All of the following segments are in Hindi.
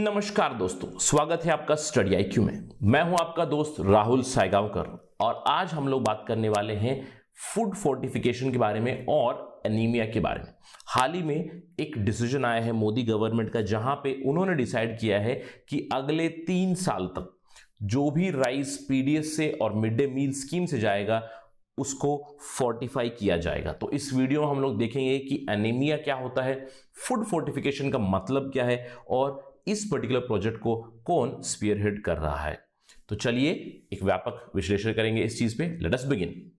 नमस्कार दोस्तों, स्वागत है आपका स्टडी आईक्यू में। मैं हूं आपका दोस्त राहुल सायगांवकर और आज हम लोग बात करने वाले हैं फूड फोर्टिफिकेशन के बारे में और एनीमिया के बारे में। हाल ही में एक डिसीजन आया है मोदी गवर्नमेंट का, जहां पे उन्होंने डिसाइड किया है कि अगले 3 साल तक जो भी राइस पीडीएस से और मिड डे मील स्कीम से जाएगा उसको फोर्टिफाई किया जाएगा। तो इस वीडियो में हम लोग देखेंगे कि एनीमिया क्या होता है, फूड फोर्टिफिकेशन का मतलब क्या है और इस पर्टिकुलर प्रोजेक्ट को कौन स्पीयरहेड कर रहा है। तो चलिए एक व्यापक विश्लेषण करेंगे इस चीज पे। Let us begin.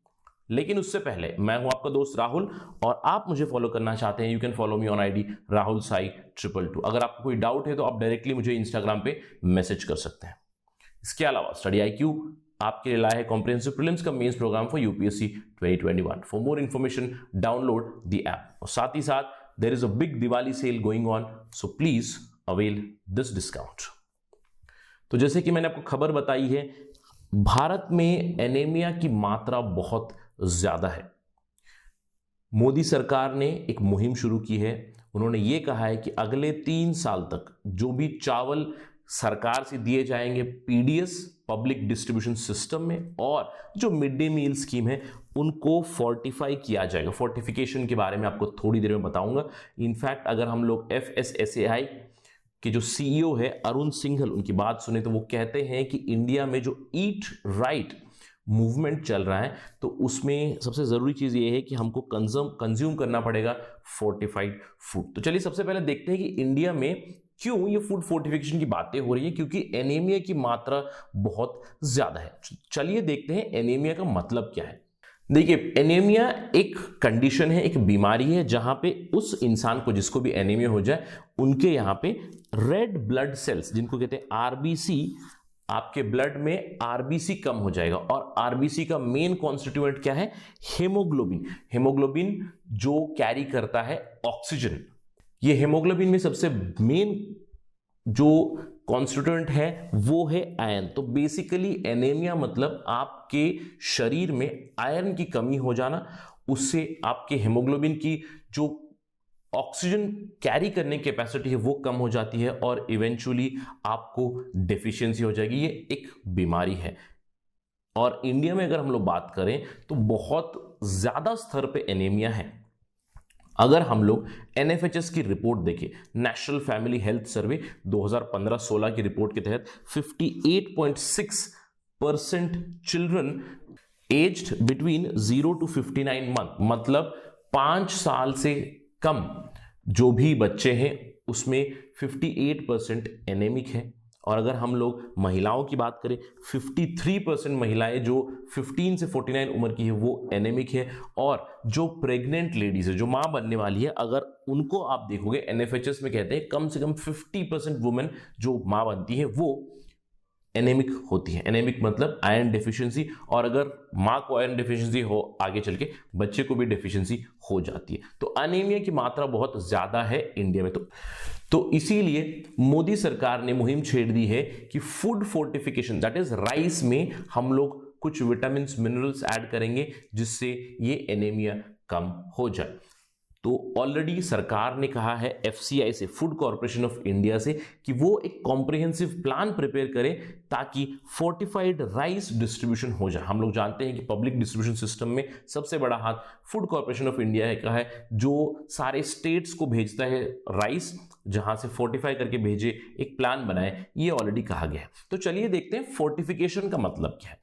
लेकिन उससे पहले मैं हूं आपका दोस्त राहुल और आप मुझे फॉलो करना चाहते हैं, you can follow me on ID Rahul Sai 222। अगर आपको कोई डाउट है तो आप डायरेक्टली मुझे इंस्टाग्राम पे मैसेज कर सकते हैं। इसके अलावा स्टडी आईक्यू आपके लिए लाया है कॉम्प्रिहेंसिव प्रीलिम्स का mains programme for UPSC 2021। For more information download the app. और साथ ही साथ there is a big Diwali sale going on, so please avail this discount. तो जैसे कि मैंने आपको खबर बताई है, भारत में एनीमिया की मात्रा बहुत ज्यादा है। मोदी सरकार ने एक मुहिम शुरू की है। उन्होंने ये कहा है कि अगले 3 साल तक जो भी चावल सरकार से दिए जाएंगे पीडीएस पब्लिक डिस्ट्रीब्यूशन सिस्टम में और जो मिड डे मील स्कीम है उनको फोर्टिफाई किया जाएगा। फोर्टिफिकेशन के बारे में आपको थोड़ी देर में बताऊंगा। इनफैक्ट अगर हम लोग एफएसएसएआई कि जो सीईओ है अरुण सिंघल, उनकी बात सुने तो वो कहते हैं कि इंडिया में जो ईट राइट मूवमेंट चल रहा है तो उसमें सबसे जरूरी चीज ये है कि हमको कंज्यूम करना पड़ेगा फोर्टिफाइड फूड। तो चलिए सबसे पहले देखते हैं कि इंडिया में क्यों ये फूड फोर्टिफिकेशन की बातें हो रही है, क्योंकि एनीमिया की मात्रा बहुत ज्यादा है। चलिए देखते हैं एनीमिया का मतलब क्या है। देखिए, एनीमिया एक कंडीशन है, एक बीमारी है जहां पे उस इंसान को जिसको भी एनीमिया हो जाए उनके यहां पे रेड ब्लड सेल्स, जिनको कहते हैं आरबीसी, आपके ब्लड में आरबीसी कम हो जाएगा। और आरबीसी का मेन कॉन्स्टिट्यूएंट क्या है? हेमोग्लोबिन। हेमोग्लोबिन जो कैरी करता है ऑक्सीजन। ये हेमोग्लोबिन में सबसे मेन जो कॉन्स्टिट्यूएंट है वो है आयरन। तो बेसिकली एनीमिया मतलब आपके शरीर में आयरन की कमी हो जाना, उससे आपके हेमोग्लोबिन की जो ऑक्सीजन कैरी करने की कैपेसिटी है वो कम हो जाती है और इवेंचुअली आपको डेफिशिएंसी हो जाएगी। ये एक बीमारी है और इंडिया में अगर हम लोग बात करें तो बहुत ज्यादा स्तर पे एनीमिया है। अगर हम लोग एनएफएचएस की रिपोर्ट देखें, नेशनल फैमिली हेल्थ सर्वे 2015-16 की रिपोर्ट के तहत 58.6% children aged between 0 to 59 month, मतलब 5 साल से कम जो भी बच्चे हैं उसमें 58% एनेमिक है। और अगर हम लोग महिलाओं की बात करें, 53% महिलाएं जो 15 से 49 उम्र की है वो एनेमिक है। और जो प्रेग्नेंट लेडीज है, जो मां बनने वाली है, अगर उनको आप देखोगे, एनएफएचएस में कहते हैं कम से कम 50% वुमेन जो मां बनती है वो एनेमिक होती है। एनेमिक मतलब आयरन डेफिशिएंसी, और अगर मां को आयरन डेफिशिएंसी हो आगे चल के बच्चे को भी डेफिशिएंसी हो जाती है। तो एनीमिया की मात्रा बहुत ज्यादा है इंडिया में। तो इसीलिए मोदी सरकार ने मुहिम छेड़ दी है कि food fortification, that is rice में हम लोग कुछ विटामिन मिनरल्स ऐड करेंगे जिससे ये एनीमिया कम हो जाए। तो ऑलरेडी सरकार ने कहा है एफसीआई से, फूड कॉर्पोरेशन ऑफ इंडिया से, कि वो एक कॉम्प्रिहेंसिव प्लान प्रिपेयर करे ताकि फोर्टिफाइड राइस डिस्ट्रीब्यूशन हो जाए। हम लोग जानते हैं कि पब्लिक डिस्ट्रीब्यूशन सिस्टम में सबसे बड़ा हाथ फूड कॉर्पोरेशन ऑफ इंडिया का है, जो सारे स्टेट्स को भेजता है राइस, जहां से फोर्टिफाई करके भेजे, एक प्लान बनाए, ये ऑलरेडी कहा गया है। तो चलिए देखते हैं फोर्टिफिकेशन का मतलब क्या है।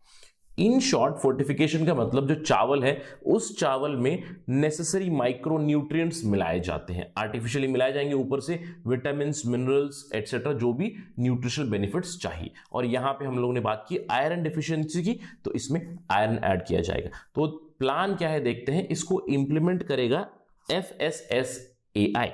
इन शॉर्ट, फोर्टिफिकेशन का मतलब जो चावल है उस चावल में नेसेसरी माइक्रो न्यूट्रिएंट्स मिलाए जाते हैं, आर्टिफिशियली मिलाए जाएंगे ऊपर से, विटामिन मिनरल्स एटसेट्रा, जो भी न्यूट्रिशनल बेनिफिट्स चाहिए। और यहां पे हम लोगों ने बात की आयरन डेफिशिएंसी की, तो इसमें आयरन ऐड किया जाएगा। तो प्लान क्या है देखते हैं। इसको इंप्लीमेंट करेगा FSSAI,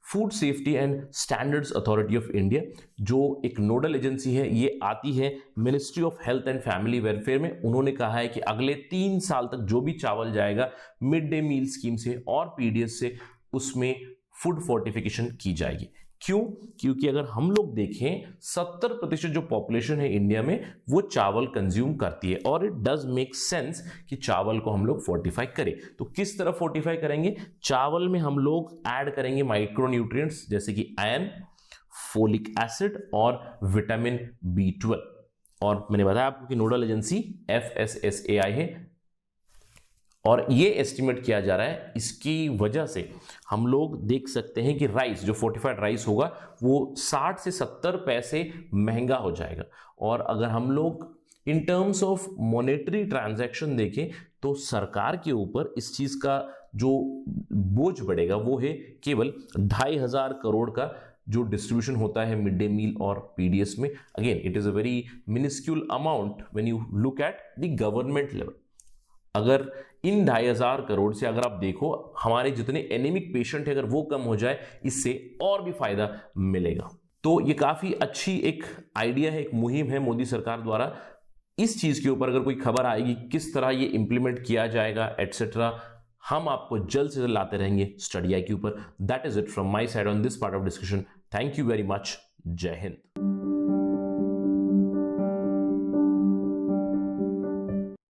food safety and standards authority of India, जो एक नोडल एजेंसी है। ये आती है ministry of health and family welfare में। उन्होंने कहा है कि अगले 3 साल तक जो भी चावल जाएगा मिड डे मील स्कीम से और पीडीएस से, उसमें फूड फोर्टिफिकेशन की जाएगी। क्यों? क्योंकि अगर हम लोग देखें 70% जो पॉपुलेशन है इंडिया में वो चावल कंज्यूम करती है और इट डज मेक सेंस कि चावल को हम लोग फोर्टिफाई करें। तो किस तरह फोर्टिफाई करेंगे? चावल में हम लोग ऐड करेंगे माइक्रो न्यूट्रिएंट्स जैसे कि आयरन, फोलिक एसिड और विटामिन B12। और मैंने बताया आपको कि नोडल एजेंसी FSSAI है और ये एस्टिमेट किया जा रहा है। इसकी वजह से हम लोग देख सकते हैं कि राइस, जो फोर्टिफाइड राइस होगा, वो 60 से 70 पैसे महंगा हो जाएगा। और अगर हम लोग in terms of monetary transaction देखें तो सरकार के ऊपर इस चीज का जो बोझ बढ़ेगा वो है केवल 2,500 करोड़ का जो डिस्ट्रीब्यूशन होता है मिड डे मील और PDS में। Again it is a very minuscule amount when you look at the government level. अगर इन 2,500 करोड़ से अगर आप देखो हमारे जितने एनीमिक पेशेंट है अगर वो कम हो जाए, इससे और भी फायदा मिलेगा। तो ये काफी अच्छी एक आइडिया है, एक मुहिम है मोदी सरकार द्वारा। इस चीज के ऊपर अगर कोई खबर आएगी किस तरह ये इंप्लीमेंट किया जाएगा एटसेट्रा, हम आपको जल्द से जल्द लाते रहेंगे स्टडी आई के ऊपर। That is it from my side on this part of discussion. Thank you very much. जय हिंद।